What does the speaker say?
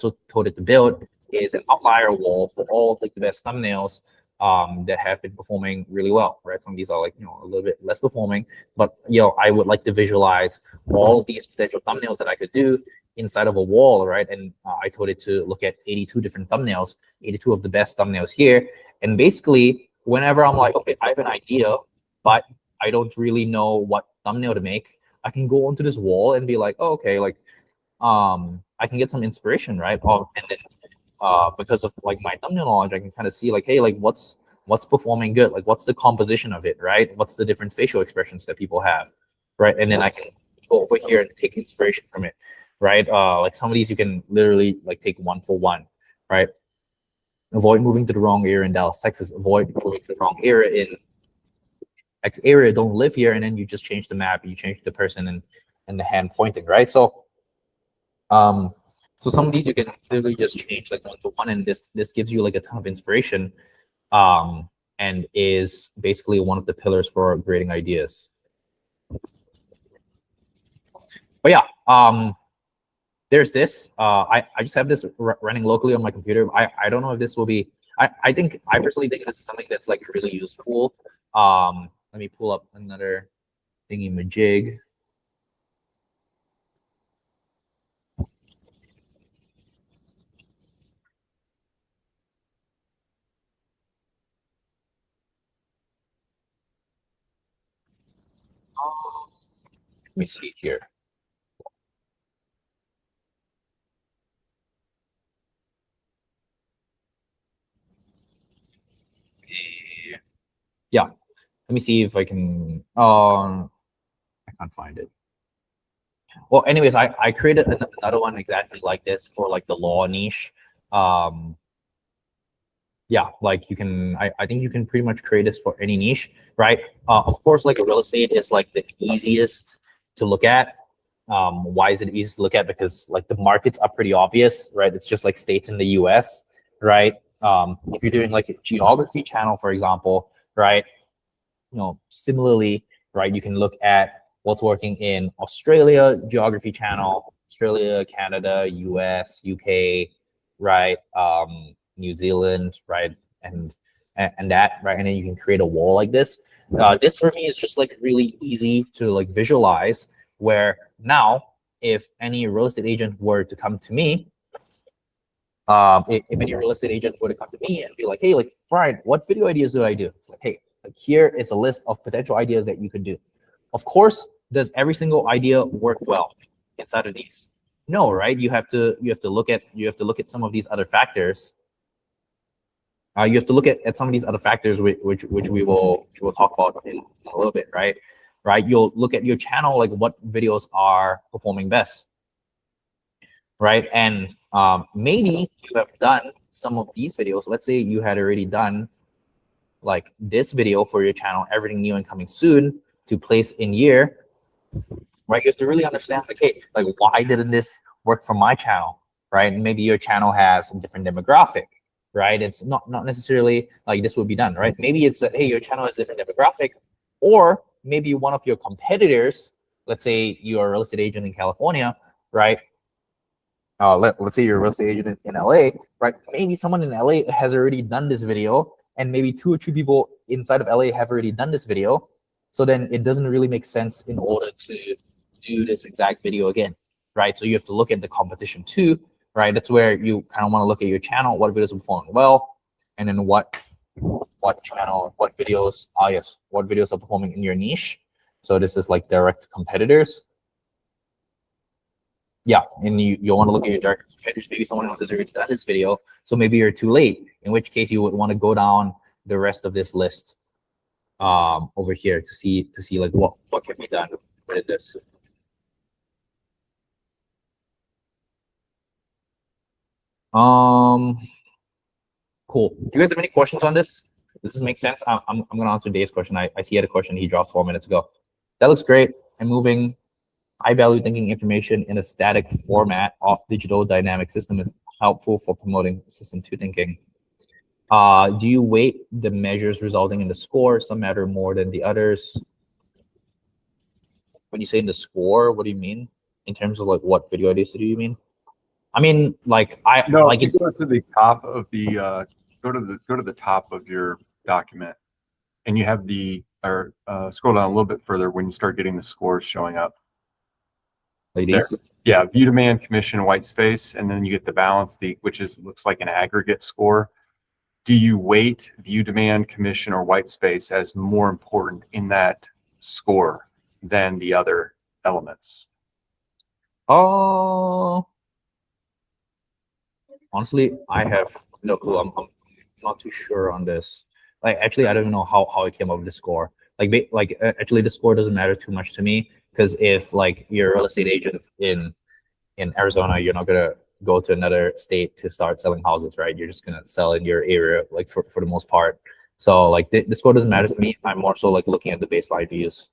also told it to build is an outlier wall for all of like the best thumbnails that have been performing really well, right? Some of these are like, you know, a little bit less performing, but, you know, I would like to visualize all of these potential thumbnails that I could do inside of a wall, right? And I told it to look at 82 different thumbnails, 82 of the best thumbnails here. And basically, whenever I'm like, okay, I have an idea, but I don't really know what thumbnail to make, I can go onto this wall and be like, oh, okay, like, I can get some inspiration, right? And then because of like my thumbnail knowledge, I can kind of see like, hey, like what's performing good, like what's the composition of it, right? What's the different facial expressions that people have, right? And then I can go over here and take inspiration from it, right? Like some of these you can literally like take one for one, right? Avoid moving to the wrong area in Dallas, Texas. Avoid moving to the wrong area in X area. Don't live here, and then you just change the map, you change the person and the hand pointing, right? So so some of these you can literally just change like one to one, and this gives you like a ton of inspiration, and is basically one of the pillars for creating ideas. But yeah, there's this. I just have this running locally on my computer. I don't know if this will be. I personally think this is something that's like really useful. Let me pull up another thingy majig. Let me see here. Yeah, let me see if I can. I can't find it. Well, anyways, I created another one exactly like this for like the law niche. Yeah, like you can, I think you can pretty much create this for any niche, right? Of course, like a real estate is like the easiest to look at. Why is it easy to look at? Because like the markets are pretty obvious, right? It's just like states in the US, right? If you're doing like a geography channel, for example, right? You know, similarly, right, you can look at what's working in Australia geography channel, Australia, Canada, US, UK, right? New Zealand, right? And that, right? And then you can create a wall like this. This for me is just like really easy to like visualize, where now if any real estate agent were to come to me, if any real estate agent were to come to me and be like, hey, like, Brian, what video ideas do I do? It's like, hey, like here is a list of potential ideas that you could do. Of course, does every single idea work well inside of these? No, right? You have to look at some of these other factors. You have to look at some of these other factors, which we will talk about in a little bit, right? Right? You'll look at your channel, like what videos are performing best, right? And maybe you have done some of these videos. Let's say you had already done like this video for your channel, everything new and coming soon, to place in year, right? You have to really understand, like, hey, like why didn't this work for my channel, right? And maybe your channel has a different demographic, right? It's not necessarily like this would be done, right? Maybe it's that, hey, your channel has a different demographic, or maybe one of your competitors, let's say you're a real estate agent in California, right? Let's say you're a real estate agent in LA, right? Maybe someone in LA has already done this video, and maybe 2 or 3 people inside of LA have already done this video. So then it doesn't really make sense in order to do this exact video again, right? So you have to look at the competition too, right? That's where you kind of want to look at your channel, what videos are performing well, and then what channel, what videos, what videos are performing in your niche. So this is like direct competitors. Yeah, and you want to look at your direct competitors. Maybe someone else has already done this video, so maybe you're too late, in which case you would want to go down the rest of this list over here to see like what can be done with this. Cool. Do you guys have any questions on this? Does this make sense? I'm gonna answer Dave's question. I see he had a question he dropped 4 minutes ago. That looks great. I'm moving high value thinking information in a static format of digital dynamic system is helpful for promoting system 2 thinking. Do you weight the measures resulting in the score? Some matter more than the others. When you say in the score, what do you mean? In terms of like what video ideas do you mean? I mean, like I No, like you it. go to the top of the go to the top of your document, and you have the or scroll down a little bit further when you start getting the scores showing up. Like There. these. Yeah, view demand, commission, white space, and then you get the balance, which is looks like an aggregate score. Do you weight view demand, commission, or white space as more important in that score than the other elements? Oh, honestly, I have no clue. I'm not too sure on this. Like, actually, I don't even know how I came up with the score. Actually, the score doesn't matter too much to me because if like you're a real estate agent in Arizona, you're not gonna go to another state to start selling houses, right? You're just gonna sell in your area, like for the most part. So like the score doesn't matter to me. I'm more so like looking at the baseline views.